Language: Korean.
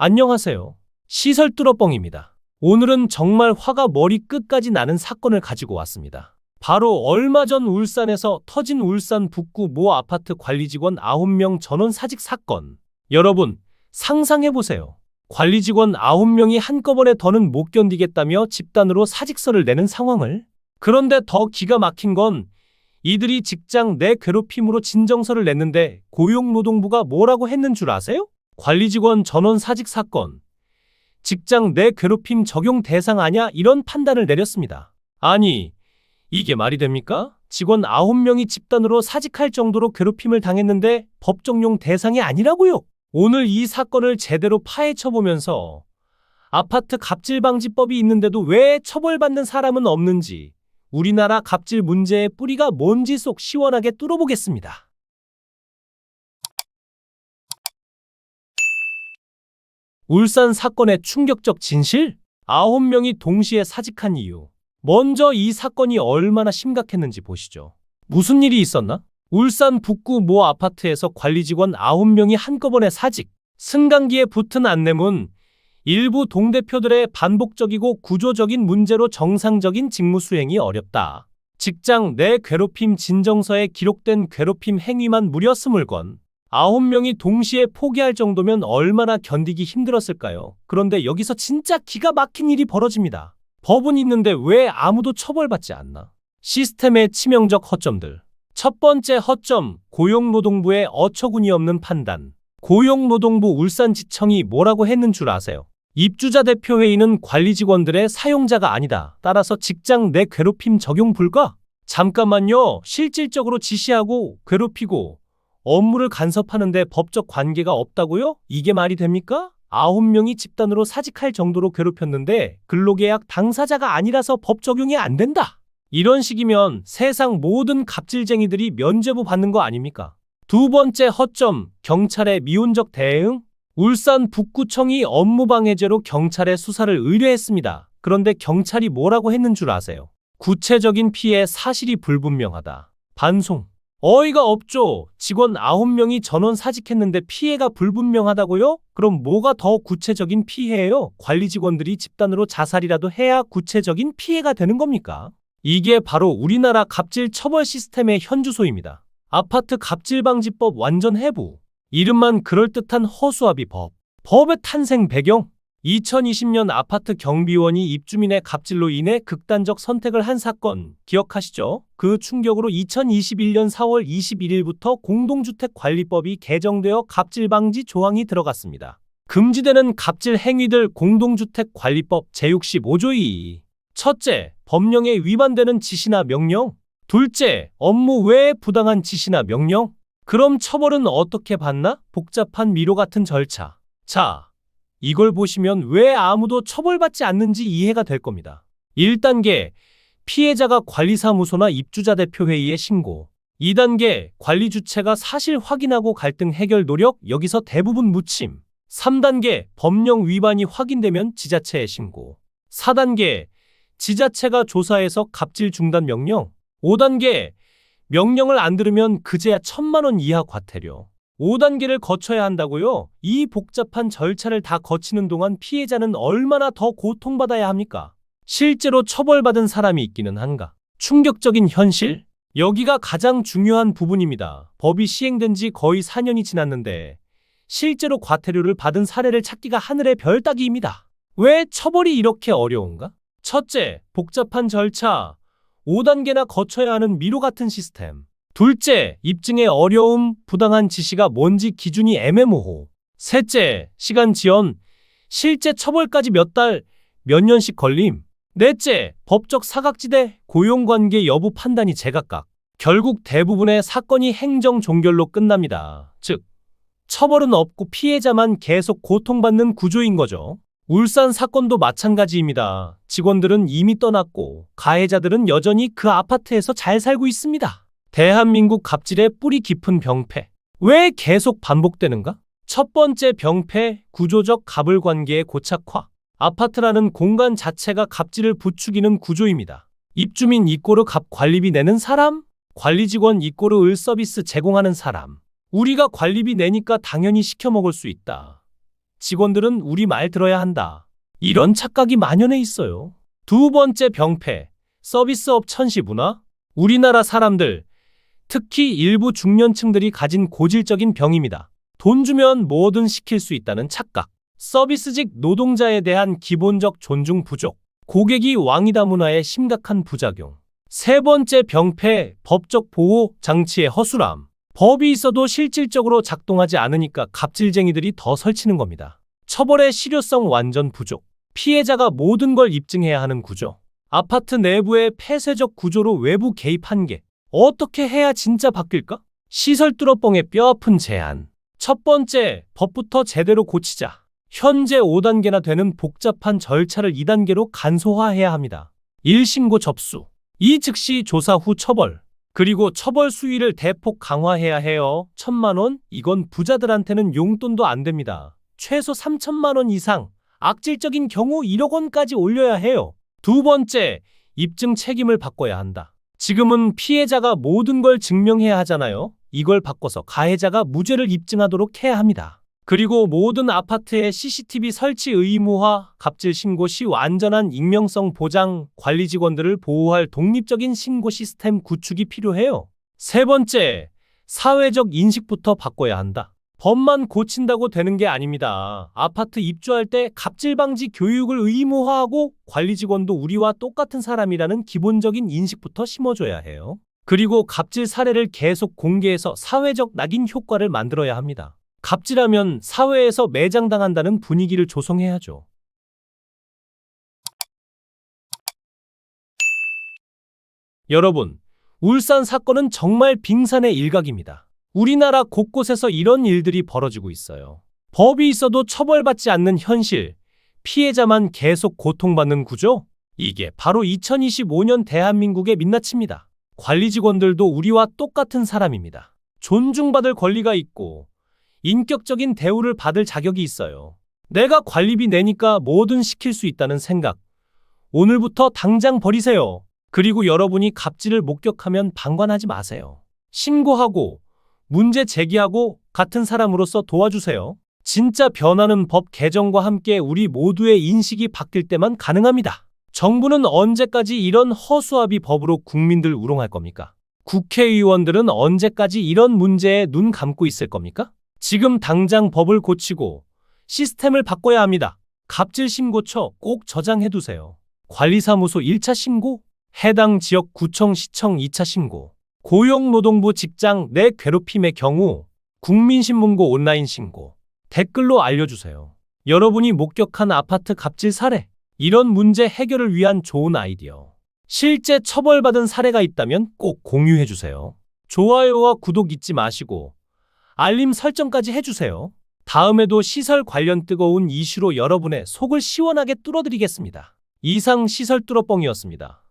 안녕하세요. 시설 뚫어뻥입니다. 오늘은 정말 화가 머리 끝까지 나는 사건을 가지고 왔습니다. 바로 얼마 전 울산에서 터진 울산 북구 모 아파트 관리 직원 9명 전원 사직 사건. 여러분, 상상해보세요. 관리 직원 9명이 한꺼번에 더는 못 견디겠다며 집단으로 사직서를 내는 상황을. 그런데 더 기가 막힌 건 이들이 직장 내 괴롭힘으로 진정서를 냈는데 고용노동부가 뭐라고 했는 줄 아세요? 관리 직원 전원 사직 사건. 직장 내 괴롭힘 적용 대상 아냐 이런 판단을 내렸습니다. 아니, 이게 말이 됩니까? 직원 9명이 집단으로 사직할 정도로 괴롭힘을 당했는데 법 적용 대상이 아니라고요? 오늘 이 사건을 제대로 파헤쳐보면서 아파트 갑질방지법이 있는데도 왜 처벌받는 사람은 없는지, 우리나라 갑질 문제의 뿌리가 뭔지 속 시원하게 뚫어보겠습니다. 울산 사건의 충격적 진실? 9명이 동시에 사직한 이유. 먼저 이 사건이 얼마나 심각했는지 보시죠. 무슨 일이 있었나? 울산 북구 모 아파트에서 관리 직원 9명이 한꺼번에 사직. 승강기에 붙은 안내문. 일부 동대표들의 반복적이고 구조적인 문제로 정상적인 직무 수행이 어렵다. 직장 내 괴롭힘 진정서에 기록된 괴롭힘 행위만 무려 20건. 9명이 동시에 포기할 정도면 얼마나 견디기 힘들었을까요? 그런데 여기서 진짜 기가 막힌 일이 벌어집니다. 법은 있는데 왜 아무도 처벌받지 않나? 시스템의 치명적 허점들. 첫 번째 허점, 고용노동부의 어처구니 없는 판단. 고용노동부 울산지청이 뭐라고 했는 줄 아세요? 입주자 대표회의는 관리 직원들의 사용자가 아니다. 따라서 직장 내 괴롭힘 적용 불가? 잠깐만요. 실질적으로 지시하고 괴롭히고 업무를 간섭하는데 법적 관계가 없다고요? 이게 말이 됩니까? 9명이 집단으로 사직할 정도로 괴롭혔는데 근로계약 당사자가 아니라서 법 적용이 안 된다. 이런 식이면 세상 모든 갑질쟁이들이 면죄부 받는 거 아닙니까? 두 번째 허점, 경찰의 미온적 대응. 울산 북구청이 업무방해죄로 경찰에 수사를 의뢰했습니다. 그런데 경찰이 뭐라고 했는 줄 아세요? 구체적인 피해 사실이 불분명하다. 반송. 어이가 없죠. 직원 9명이 전원 사직했는데 피해가 불분명하다고요? 그럼 뭐가 더 구체적인 피해예요? 관리 직원들이 집단으로 자살이라도 해야 구체적인 피해가 되는 겁니까? 이게 바로 우리나라 갑질 처벌 시스템의 현주소입니다. 아파트 갑질방지법 완전 해부. 이름만 그럴듯한 허수아비 법. 법의 탄생 배경. 2020년 아파트 경비원이 입주민의 갑질로 인해 극단적 선택을 한 사건 기억하시죠? 그 충격으로 2021년 4월 21일부터 공동주택관리법이 개정되어 갑질방지 조항이 들어갔습니다. 금지되는 갑질 행위들 공동주택관리법 제65조 2. 첫째, 법령에 위반되는 지시나 명령. 둘째, 업무 외에 부당한 지시나 명령. 그럼 처벌은 어떻게 받나? 복잡한 미로 같은 절차. 자, 이걸 보시면 왜 아무도 처벌받지 않는지 이해가 될 겁니다. 1단계, 피해자가 관리사무소나 입주자 대표회의에 신고. 2단계, 관리 주체가 사실 확인하고 갈등 해결 노력, 여기서 대부분 무침. 3단계, 법령 위반이 확인되면 지자체에 신고. 4단계, 지자체가 조사해서 갑질 중단 명령. 5단계, 명령을 안 들으면 그제야 1,000만 원 이하 과태료. 5단계를 거쳐야 한다고요? 이 복잡한 절차를 다 거치는 동안 피해자는 얼마나 더 고통받아야 합니까? 실제로 처벌받은 사람이 있기는 한가? 충격적인 현실? 여기가 가장 중요한 부분입니다. 법이 시행된 지 거의 4년이 지났는데 실제로 과태료를 받은 사례를 찾기가 하늘의 별 따기입니다. 왜 처벌이 이렇게 어려운가? 첫째, 복잡한 절차. 5단계나 거쳐야 하는 미로 같은 시스템. 둘째, 입증의 어려움, 부당한 지시가 뭔지 기준이 애매모호. 셋째, 시간 지연, 실제 처벌까지 몇 달, 몇 년씩 걸림. 넷째, 법적 사각지대, 고용관계 여부 판단이 제각각. 결국 대부분의 사건이 행정 종결로 끝납니다. 즉, 처벌은 없고 피해자만 계속 고통받는 구조인 거죠. 울산 사건도 마찬가지입니다. 직원들은 이미 떠났고 가해자들은 여전히 그 아파트에서 잘 살고 있습니다. 대한민국 갑질의 뿌리 깊은 병폐. 왜 계속 반복되는가? 첫 번째 병폐, 구조적 갑을 관계의 고착화. 아파트라는 공간 자체가 갑질을 부추기는 구조입니다. 입주민 이꼬르 갑 관리비 내는 사람, 관리 직원 이꼬르 을 서비스 제공하는 사람. 우리가 관리비 내니까 당연히 시켜 먹을 수 있다. 직원들은 우리 말 들어야 한다. 이런 착각이 만연해 있어요. 두 번째 병폐, 서비스업 천시 문화. 우리나라 사람들, 특히 일부 중년층들이 가진 고질적인 병입니다. 돈 주면 뭐든 시킬 수 있다는 착각. 서비스직 노동자에 대한 기본적 존중 부족. 고객이 왕이다 문화의 심각한 부작용. 세 번째 병폐, 법적 보호 장치의 허술함. 법이 있어도 실질적으로 작동하지 않으니까 갑질쟁이들이 더 설치는 겁니다. 처벌의 실효성 완전 부족. 피해자가 모든 걸 입증해야 하는 구조. 아파트 내부의 폐쇄적 구조로 외부 개입 한계. 어떻게 해야 진짜 바뀔까? 시설 뚫어뻥의 뼈아픈 제안. 첫 번째, 법부터 제대로 고치자. 현재 5단계나 되는 복잡한 절차를 2단계로 간소화해야 합니다. 1신고 접수. 이 즉시 조사 후 처벌. 그리고 처벌 수위를 대폭 강화해야 해요. 1,000만 원? 이건 부자들한테는 용돈도 안 됩니다. 최소 3,000만 원 이상. 악질적인 경우 1억 원까지 올려야 해요. 두 번째, 입증 책임을 바꿔야 한다. 지금은 피해자가 모든 걸 증명해야 하잖아요. 이걸 바꿔서 가해자가 무죄를 입증하도록 해야 합니다. 그리고 모든 아파트에 CCTV 설치 의무화, 갑질 신고 시 완전한 익명성 보장, 관리 직원들을 보호할 독립적인 신고 시스템 구축이 필요해요. 세 번째, 사회적 인식부터 바꿔야 한다. 법만 고친다고 되는 게 아닙니다. 아파트 입주할 때 갑질 방지 교육을 의무화하고 관리 직원도 우리와 똑같은 사람이라는 기본적인 인식부터 심어줘야 해요. 그리고 갑질 사례를 계속 공개해서 사회적 낙인 효과를 만들어야 합니다. 갑질하면 사회에서 매장당한다는 분위기를 조성해야죠. 여러분, 울산 사건은 정말 빙산의 일각입니다. 우리나라 곳곳에서 이런 일들이 벌어지고 있어요. 법이 있어도 처벌받지 않는 현실, 피해자만 계속 고통받는 구조? 이게 바로 2025년 대한민국의 민낯입니다. 관리 직원들도 우리와 똑같은 사람입니다. 존중받을 권리가 있고 인격적인 대우를 받을 자격이 있어요. 내가 관리비 내니까 뭐든 시킬 수 있다는 생각. 오늘부터 당장 버리세요. 그리고 여러분이 갑질을 목격하면 방관하지 마세요. 신고하고 문제 제기하고 같은 사람으로서 도와주세요. 진짜 변화는 법 개정과 함께 우리 모두의 인식이 바뀔 때만 가능합니다. 정부는 언제까지 이런 허수아비 법으로 국민들 우롱할 겁니까? 국회의원들은 언제까지 이런 문제에 눈 감고 있을 겁니까? 지금 당장 법을 고치고 시스템을 바꿔야 합니다. 갑질 신고처 꼭 저장해두세요. 관리사무소 1차 신고, 해당 지역 구청 시청 2차 신고, 고용노동부 직장 내 괴롭힘의 경우 국민신문고 온라인 신고, 댓글로 알려주세요. 여러분이 목격한 아파트 갑질 사례, 이런 문제 해결을 위한 좋은 아이디어. 실제 처벌받은 사례가 있다면 꼭 공유해주세요. 좋아요와 구독 잊지 마시고 알림 설정까지 해주세요. 다음에도 시설 관련 뜨거운 이슈로 여러분의 속을 시원하게 뚫어드리겠습니다. 이상 시설 뚫어뻥이었습니다.